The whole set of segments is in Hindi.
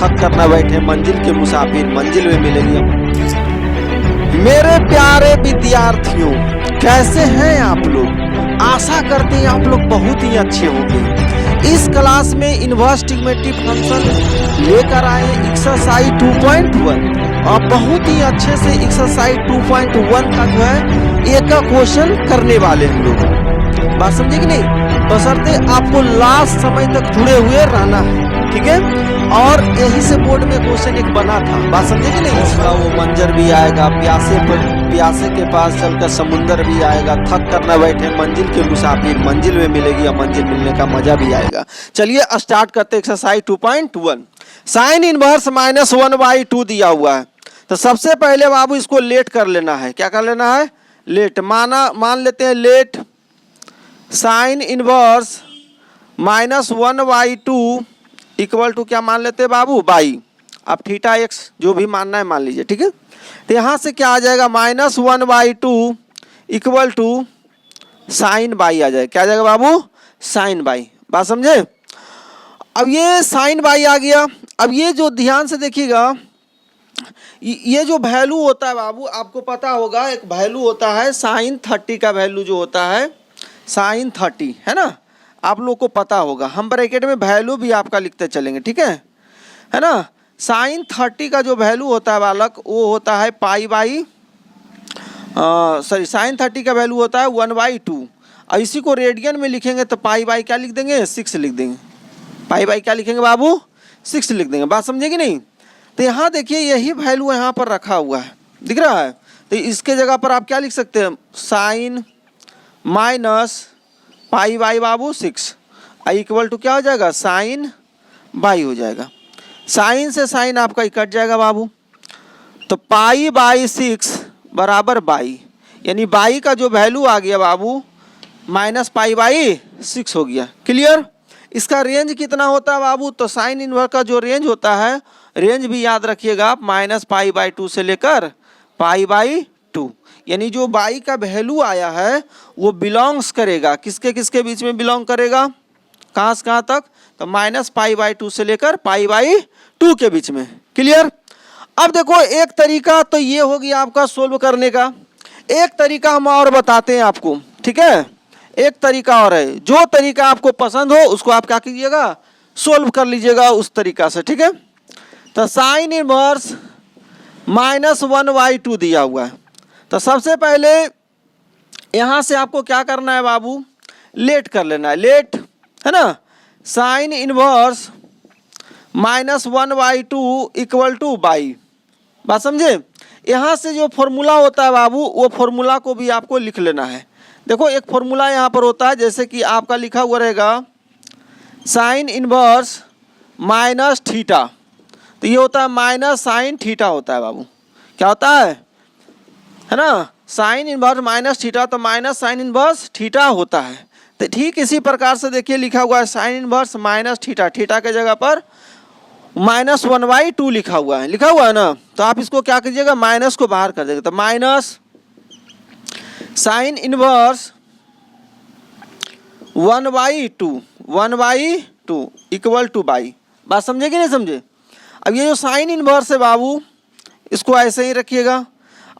थक कर न बैठे मंजिल के मुसाफिर, मंजिल में मिलेगी अमन। मेरे प्यारे विद्यार्थियों, कैसे हैं आप लोग? आशा करते हैं आप लोग बहुत ही अच्छे होंगे। इस क्लास में इनवर्स ट्रिग्मेट्री फंक्शन लेकर आए हैं एक्सरसाइज 2.1 और बहुत ही अच्छे से एक्सरसाइज 2.1 का जो है एक का क्वेश्चन करने वाले हम लोग। बात समझे कि नहीं? बशर्ते आपको लास्ट समय तक जुड़े हुए रहना है, ठीक है। और यही से बोर्ड में क्वेश्चन एक बना था, बात समझे कि नहीं? उसका वो मंजर भी आएगा, प्यासे के पास चलकर समुंदर भी आएगा, थक कर न बैठे मंजिल के मुसाफिर, मंजिल में मिलेगी या मंजिल मिलने का मजा भी आएगा। चलिए स्टार्ट करते एक्सरसाइज 2.1। साइन इनवर्स -1/2 दिया हुआ है, तो सबसे पहले बाबू इसको लेट कर लेना है। क्या कर लेना है? लेट। मान लेते हैं let sine inverse -1/2 equal to क्या मान लेते हैं बाबू? बाई। अब थीटा एक्स जो भी मानना है मान लीजिए, ठीक है। तो यहाँ से क्या आ जाएगा? -1/2 इक्वल टू साइन बाई आ जाएगा। क्या आ जाएगा बाबू? Sign by. बात समझे? अब ये साइन बाई आ गया। अब ये जो ध्यान से देखिएगा, ये जो वैल्यू होता है बाबू, आपको पता होगा एक वैल्यू होता है साइन 30 का वैल्यू जो होता है साइन 30, है ना? आप लोग को पता होगा। हम ब्रैकेट में वैल्यू भी आपका लिखते चलेंगे, ठीक है ना? साइन 30 का जो वैल्यू होता है बालक, वो होता है साइन 30 का वैल्यू होता है 1/2। और इसी को रेडियन में लिखेंगे तो पाई बाई क्या लिख देंगे? 6 लिख देंगे। पाई बाई क्या लिखेंगे बाबू? 6 लिख देंगे। बात समझे कि नहीं? तो यहाँ देखिए यही वैल्यू यहाँ पर रखा हुआ है, दिख रहा है? तो इसके जगह पर आप क्या लिख सकते हैं? साइन माइनस पाई बाई बाबू 6 इक्वल टू क्या हो जाएगा? साइन बाई हो जाएगा। साइन से साइन आपका कट जाएगा बाबू, तो पाई बाई 6 बराबर बाई, यानी बाई का जो वैल्यू आ गया बाबू माइनस पाई बाई 6 हो गया। क्लियर? इसका रेंज कितना होता है बाबू? तो साइन इनवर्स का जो रेंज होता है, रेंज भी याद रखिएगा आप, -π/2 से लेकर π/2, यानी जो बाई का वैल्यू आया है वो बिलोंग्स करेगा किसके किसके बीच में बिलोंग करेगा? कहाँ से कहाँ तक? तो -π/2 से लेकर π/2 के बीच में। क्लियर? अब देखो एक तरीका तो ये हो गया आपका सोल्व करने का। एक तरीका हम और बताते हैं आपको, ठीक है? एक तरीका और है, जो तरीका आपको पसंद हो उसको आप क्या कीजिएगा? सोल्व कर लीजिएगा उस तरीका से, ठीक है? तो साइन इनवर्स -1/2 दिया हुआ है, तो सबसे पहले यहाँ से आपको क्या करना है बाबू? लेट कर लेना है, लेट, है ना? Sign inverse -1/2 equal to by. बात समझे? यहाँ से जो फॉर्मूला होता है बाबू, वो फॉर्मूला को भी आपको लिख लेना है। देखो एक फॉर्मूला यहाँ पर होता है, जैसे कि आपका लिखा हुआ रहेगा साइन इनवर्स माइनस थीटा, तो ये होता है माइनस साइन थीटा होता है बाबू। क्या होता है ना? साइन इनवर्स माइनस थीटा, तो माइनस साइन इनवर्स थीटा होता है। तो ठीक इसी प्रकार से देखिए लिखा हुआ है sine inverse minus theta, theta के जगह पर -1/2 लिखा हुआ है ना? तो आप इसको क्या कीजिएगा? माइनस को बाहर कर देंगे, तो minus sign inverse 1/2 equal to by. बात समझे कि नहीं समझे? अब ये जो साइन इनवर्स है बाबू, इसको ऐसे ही रखिएगा।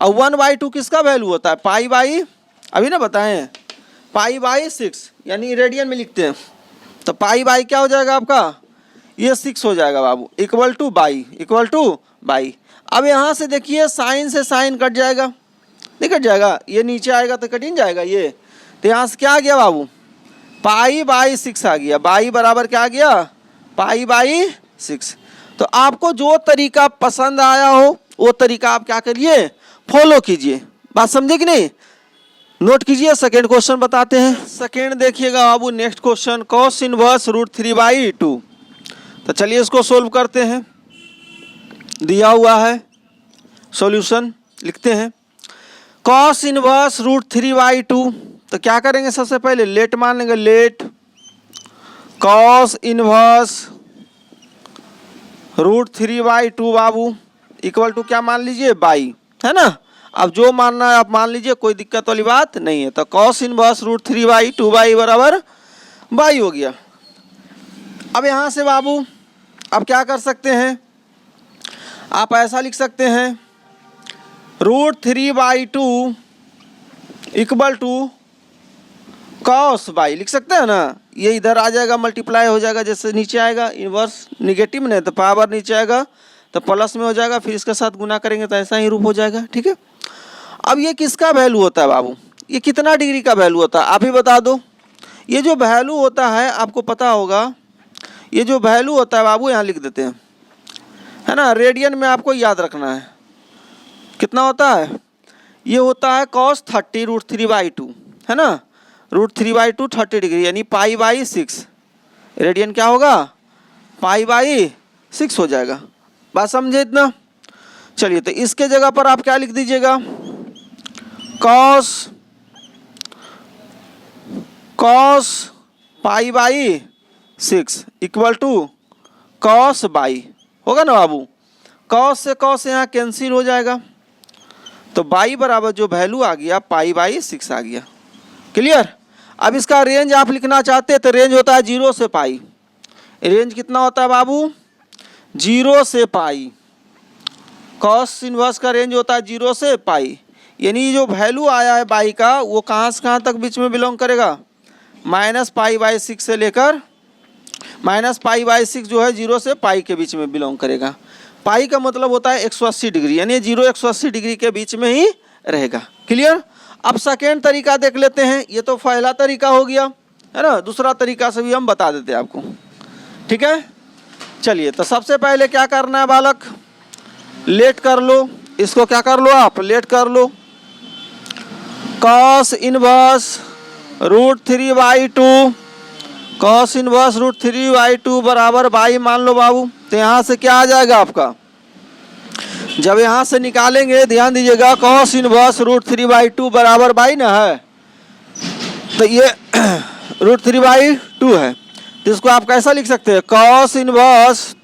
और 1/2 किसका वैल्यू होता है? π/, अभी ना बताएं, π/6, यानी रेडियन में लिखते हैं, तो π/, क्या हो जाएगा आपका? ये 6 हो जाएगा बाबू, इक्वल टू बाई। अब यहाँ से देखिए साइन से साइन कट जाएगा, नहीं कट जाएगा? ये नीचे आएगा तो कट ही जाएगा ये। तो यहाँ से क्या आ गया बाबू? π/6 आ गया। बाई बराबर क्या आ गया? π/6। तो आपको जो तरीका पसंद आया हो वो तरीका आप क्या करिए? फॉलो कीजिए। बात समझे कि नहीं? नोट कीजिए। सेकेंड क्वेश्चन बताते हैं। सेकेंड देखिएगा बाबू, नेक्स्ट क्वेश्चन cos इनवर्स √3/2। तो चलिए इसको सोल्व करते हैं। दिया हुआ है, सॉल्यूशन लिखते हैं। cos इनवर्स √3/2, तो क्या करेंगे? सबसे पहले लेट मान लेंगे, लेट cos इनवर्स √3/2 बाबू इक्वल टू क्या मान लीजिए? बाई, है ना? अब जो मानना है आप मान लीजिए, कोई दिक्कत वाली बात नहीं है। तो cos इनवर्स √3/2 बाई बराबर बाई हो गया। अब यहाँ से बाबू अब क्या कर सकते हैं? आप ऐसा लिख सकते हैं √3/2 इक्वल टू कॉस बाई, लिख सकते हैं ना। ये इधर आ जाएगा, मल्टीप्लाई हो जाएगा, जैसे नीचे आएगा इन्वर्स निगेटिव में तो पावर नीचे आएगा तो प्लस में हो जाएगा, फिर इसके साथ गुना करेंगे तो ऐसा ही रूप हो जाएगा। ठीक है, अब ये किसका वैल्यू होता है बाबू, ये कितना डिग्री का वैल्यू होता है आप ही बता दो। ये जो वैल्यू होता है आपको पता होगा, ये जो वैल्यू होता है बाबू यहाँ लिख देते हैं, है ना। रेडियन में आपको याद रखना है कितना होता है, ये होता है cos 30 √3/2, है ना। √3/2 30 डिग्री यानी π/6। रेडियन क्या होगा, π/6 हो जाएगा। बात समझे इतना। चलिए तो इसके जगह पर आप क्या लिख दीजिएगा, cos π/6 equal to cos by, होगा ना बाबू। cos से cos यहाँ कैंसिल हो जाएगा तो बाई बराबर जो वैल्यू आ गया π/6 आ गया। क्लियर। अब इसका रेंज आप लिखना चाहते हैं तो रेंज होता है 0 से पाई। रेंज कितना होता है बाबू, 0 से पाई। कॉस इनवर्स का रेंज होता है 0 से पाई, यानी जो वैल्यू आया है बाई का वो कहाँ से कहाँ तक बीच में बिलोंग करेगा, -π/6 से लेकर -π/6 जो है 0 से पाई के बीच में बिलोंग करेगा। पाई का मतलब होता है 180 डिग्री, यानी 0 180 डिग्री के बीच में ही रहेगा। क्लियर। अब सेकेंड तरीका देख लेते हैं। ये तो पहला तरीका हो गया, है ना। दूसरा तरीका से भी हम बता देते हैं आपको। ठीक है, चलिए तो सबसे पहले क्या करना है बालक, लेट कर लो इसको, क्या कर लो आप, लेट कर लो। cos इनवर्स √3/2, cos इनवर्स √3/2 बराबर बाई मान लो बाबू। तो यहाँ से क्या आ जाएगा आपका, जब यहाँ से निकालेंगे ध्यान दीजिएगा, cos इनवर्स √3/2 बराबर बाई ना है, तो ये √3/2 है तो इसको आप कैसा लिख सकते हैं, cos इनवर्स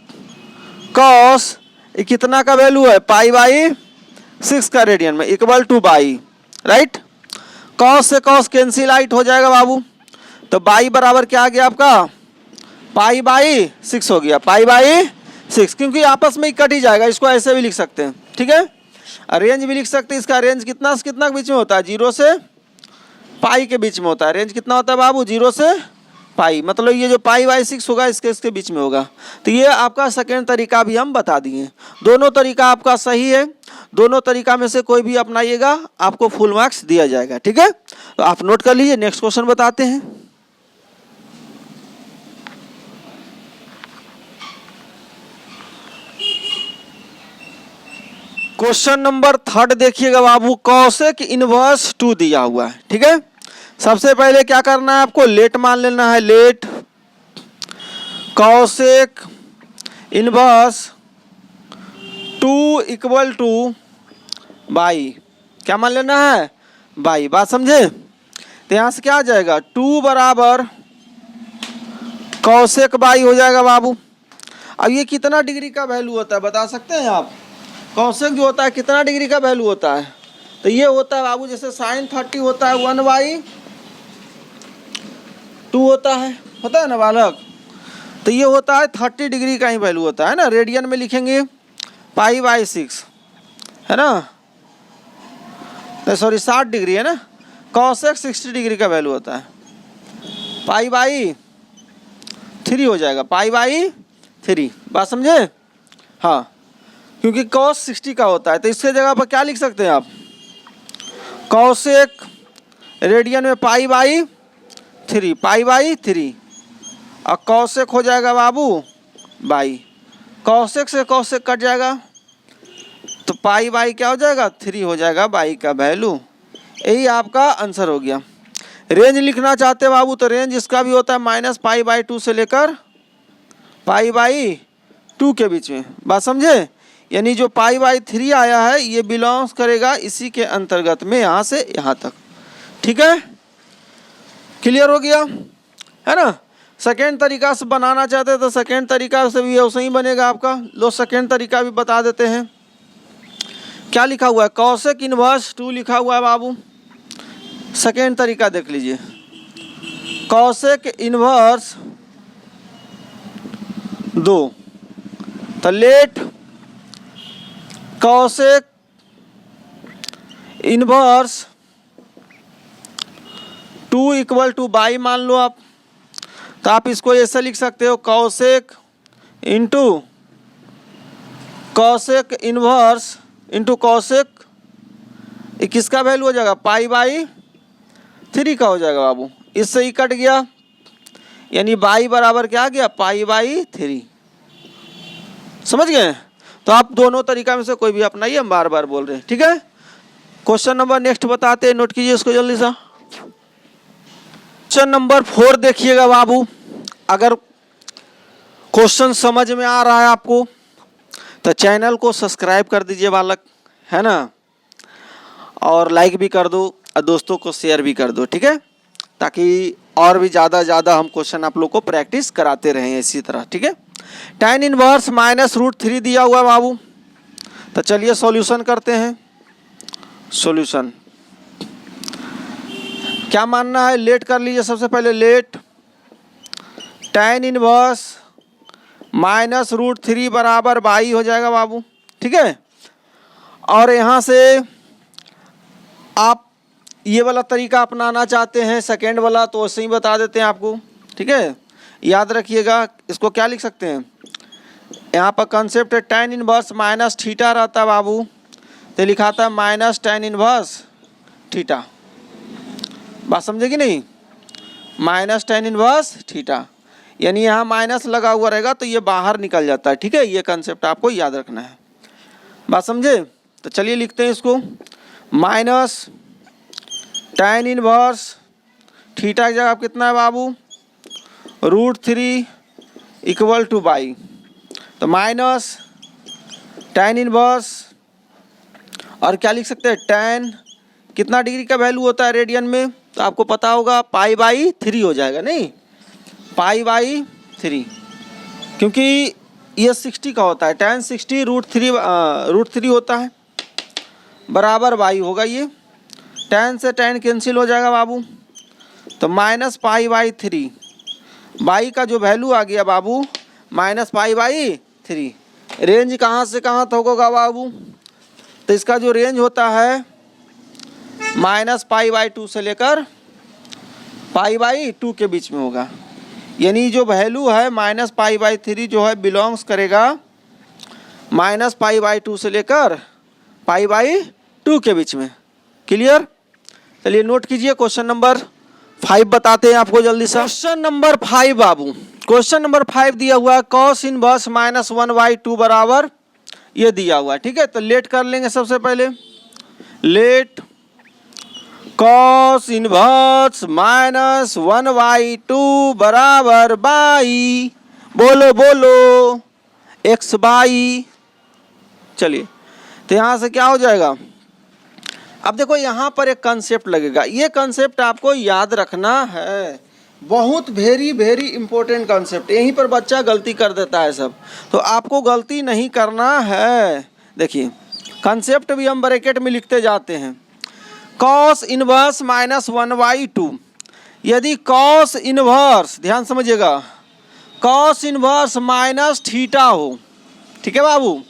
cos ये कितना का वैल्यू है, π/6 का रेडियन में equal to by, right. cos से cos कैंसिल आउट हो जाएगा बाबू, तो बाई बराबर क्या आ गया आपका, π/6 हो गया, π/6, क्योंकि आपस में ही कट ही जाएगा। इसको ऐसे भी लिख सकते हैं। ठीक है, रेंज भी लिख सकते हैं। इसका रेंज कितना से कितना के बीच में होता है, 0 से पाई के बीच में होता है। रेंज कितना होता है बाबू, 0 से पाई, मतलब ये जो π/6 होगा इसके बीच में होगा। तो ये आपका सेकेंड तरीका भी हम बता दिए। दोनों तरीका आपका सही है, दोनों तरीका में से कोई भी अपनाइएगा आपको फुल मार्क्स दिया जाएगा। ठीक है, तो आप नोट कर लीजिए। नेक्स्ट क्वेश्चन बताते हैं। क्वेश्चन नंबर 3 देखिएगा बाबू, cosec इनवर्स 2 दिया हुआ है। ठीक है, सबसे पहले क्या करना है आपको, लेट मान लेना है। Let cosec inverse 2 equal to by, क्या मान लेना है, बाई। बात समझे। तो यहाँ से क्या आ जाएगा, 2 बराबर cosec बाई हो जाएगा बाबू। अब ये कितना डिग्री का वैल्यू होता है बता सकते हैं आप। cosec जो होता है कितना डिग्री का वैल्यू होता है, तो ये होता है बाबू, जैसे sin 30 होता है 1/2 होता है ना बालक। तो ये होता है 30 डिग्री का ही वैल्यू होता है ना। रेडियन में लिखेंगे π/6, है ना, सॉरी 60 डिग्री है ना। cosec 60 डिग्री का वैल्यू होता है, π/3 हो जाएगा, π/3। बात समझे। हाँ, क्योंकि cos 60 का होता है तो इसके जगह पर क्या लिख सकते हैं आप, cosec रेडियन में π/3 और cosec हो जाएगा बाबू बाई। cosec से cosec कट जाएगा तो π/, क्या हो जाएगा, 3 हो जाएगा बाई का वैल्यू। यही आपका आंसर हो गया। रेंज लिखना चाहते बाबू तो रेंज इसका भी होता है -π/2 से लेकर π/2 के बीच में। बात समझे, यानी जो π/3 आया है ये बिलोंग्स करेगा इसी के अंतर्गत में, यहाँ से यहाँ तक। ठीक है, क्लियर हो गया, है ना। सेकेंड तरीका से बनाना चाहते हैं तो सेकेंड तरीका से भी वैसे ही बनेगा आपका। लो सेकेंड तरीका भी बता देते हैं। क्या लिखा हुआ है, cosec इनवर्स 2 लिखा हुआ है बाबू। सेकेंड तरीका देख लीजिए, cosec इनवर्स 2। तो let cosec inverse 2 equal to by मान लो आप, तो आप इसको ऐसे लिख सकते हो cosec into cosec inverse into cosec, किसका वैल्यू हो जाएगा पाई बाई 3 का हो जाएगा बाबू। इससे ही कट गया, यानी बाई बराबर क्या आ गया पाई बाई 3। समझ गए? तो आप दोनों तरीका में से कोई भी अपनाइए, हम बार बार बोल रहे हैं, ठीक है। क्वेश्चन नंबर नेक्स्ट बताते हैं, नोट कीजिए इसको जल्दी सा। क्वेश्चन नंबर 4 देखिएगा बाबू। अगर क्वेश्चन समझ में आ रहा है आपको तो चैनल को सब्सक्राइब कर दीजिए बालक, है ना, और लाइक भी कर दो और दोस्तों को शेयर भी कर दो, ठीक है, ताकि और भी ज़्यादा हम क्वेश्चन आप लोग को प्रैक्टिस कराते रहें इसी तरह, ठीक है। tan इनवर्स -√3 दिया हुआ है बाबू, तो चलिए सॉल्यूशन करते हैं। सॉल्यूशन क्या मानना है, लेट कर लीजिए सबसे पहले। लेट tan इनवर्स -√3 बराबर बाई हो जाएगा बाबू, ठीक है। और यहाँ से आप ये वाला तरीका अपनाना चाहते हैं सेकेंड वाला, तो वैसे ही बता देते हैं आपको, ठीक है। याद रखिएगा, इसको क्या लिख सकते हैं, यहाँ पर कंसेप्ट है tan इनवर्स माइनस थीटा रहता है बाबू, तो लिखा था माइनस tan इनवर्स थीटा। बात समझे कि नहीं, माइनस tan इनवर्स थीटा, यानी यहाँ माइनस लगा हुआ रहेगा तो ये बाहर निकल जाता है, ठीक है। ये कंसेप्ट आपको याद रखना है, बात समझे। तो चलिए लिखते हैं इसको, माइनस tan इनवर्स थीटा की जगह कितना है बाबू √3 इक्वल टू बाई, तो माइनस tan इनवर्स और क्या लिख सकते हैं tan कितना डिग्री का वैल्यू होता है रेडियन में, तो आपको पता होगा पाई बाई 3 हो जाएगा, नहीं पाई बाई 3, क्योंकि ये 60 का होता है, tan 60 √3 होता है बराबर बाई होगा। ये tan से tan कैंसिल हो जाएगा बाबू, तो माइनस पाई बाई 3, बाई का जो वैल्यू आ गया बाबू माइनस पाई बाई 3। रेंज कहाँ से कहाँ तक होगा बाबू, तो इसका जो रेंज होता है -π/2 से लेकर π/2 के बीच में होगा, यानी जो वैल्यू है -π/3 जो है बिलोंग्स करेगा -π/2 से लेकर π/2 के बीच में। क्लियर? चलिए नोट कीजिए, क्वेश्चन नंबर 5 बताते हैं आपको जल्दी से। क्वेश्चन नंबर 5 बाबू, क्वेश्चन नंबर 5 दिया हुआ है cos इनवर्स -1/2 बराबर ये दिया हुआ है, ठीक है। तो लेट कर लेंगे सबसे पहले, लेट cos इनवर्स -1/2 बराबर बाई, बोलो बोलो x बाई। चलिए तो यहाँ से क्या हो जाएगा, अब देखो यहाँ पर एक कंसेप्ट लगेगा, ये कंसेप्ट आपको याद रखना है, बहुत वेरी इंपॉर्टेंट कंसेप्ट, यहीं पर बच्चा गलती कर देता है सब, तो आपको गलती नहीं करना है। देखिए कंसेप्ट भी हम ब्रैकेट में लिखते जाते हैं, cos इनवर्स -1/2, यदि cos इनवर्स, ध्यान समझिएगा, cos इनवर्स माइनस थीटा हो, ठीक है बाबू,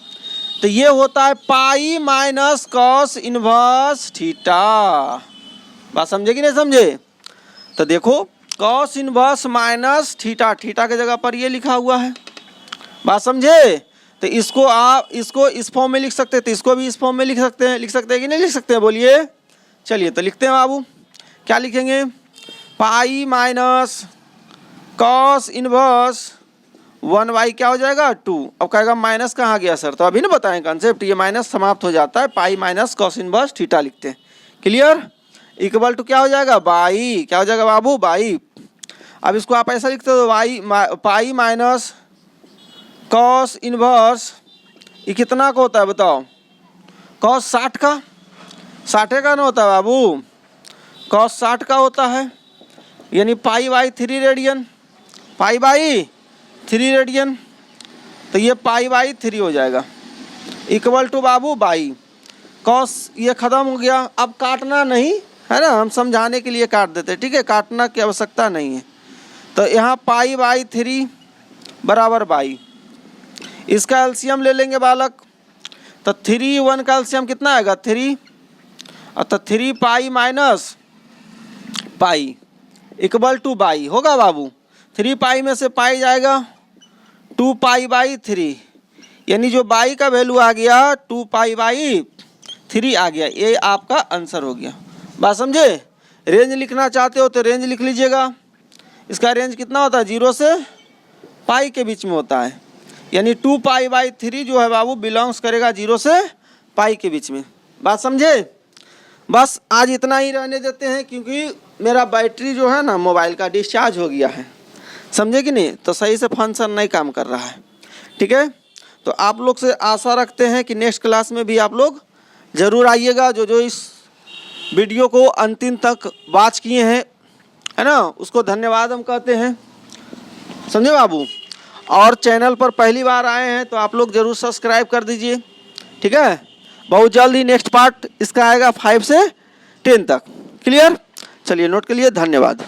तो ये होता है pi minus cos inverse theta. बात समझे कि नहीं समझे? तो देखो cos inverse minus theta, theta की जगह पर ये लिखा हुआ है, बात समझे। तो इसको आप इसको इस फॉर्म में लिख सकते हैं, तो इसको भी इस फॉर्म में लिख सकते हैं कि नहीं लिख सकते हैं, बोलिए। चलिए तो लिखते हैं बाबू, क्या लिखेंगे, पाई माइनस cos इनवर्स 1/, क्या हो जाएगा 2। अब कहेगा माइनस कहाँ गया सर, तो अभी ना बताएं कंसेप्ट, ये माइनस समाप्त हो जाता है, pi minus cos inverse theta लिखते हैं। क्लियर? इक्वल टू क्या हो जाएगा बाई, क्या हो जाएगा बाबू बाई। अब इसको आप ऐसा लिखते हो पाई माइनस cos इनवर्स, ये कितना का होता है बताओ, cos 60 का, 60 का ना होता है बाबू, cos 60 का होता है, यानी π/3 रेडियन, π/3 रेडियन, तो ये π/3 हो जाएगा, इक्वल टू बाबू बाई। cos ये ख़त्म हो गया, अब काटना नहीं है ना, हम समझाने के लिए काट देते हैं, ठीक है, काटना की आवश्यकता नहीं है। तो यहाँ π/3 बराबर बाई, इसका एलसीएम ले लेंगे बालक, तो 3 1 का एलसीएम कितना आएगा 3, तो 3 pi minus pi equal to by होगा बाबू। 3 पाई में से पाई जाएगा 2 पाई बाई 3, यानी जो बाई का वैल्यू आ गया 2 पाई बाई 3 आ गया। ये आपका आंसर हो गया। बात समझे? रेंज लिखना चाहते हो तो रेंज लिख लीजिएगा। इसका रेंज कितना होता है 0 से पाई के बीच में होता है, यानी 2 पाई बाई 3 जो है बाबू बिलोंग्स करेगा 0 से पाई के बीच में। बात समझे? बस आज इतना ही रहने देते हैं, क्योंकि मेरा बैटरी जो है ना मोबाइल का डिस्चार्ज हो गया है, समझे कि नहीं, तो सही से फंक्शन नहीं काम कर रहा है। ठीक है, तो आप लोग से आशा रखते हैं कि नेक्स्ट क्लास में भी आप लोग ज़रूर आइएगा। जो इस वीडियो को अंतिम तक वॉच किए हैं, है ना, उसको धन्यवाद हम कहते हैं, समझे बाबू। और चैनल पर पहली बार आए हैं तो आप लोग ज़रूर सब्सक्राइब कर दीजिए। ठीक है, बहुत जल्द ही नेक्स्ट पार्ट इसका आएगा 5 से 10 तक। क्लियर? चलिए नोट के लिए धन्यवाद।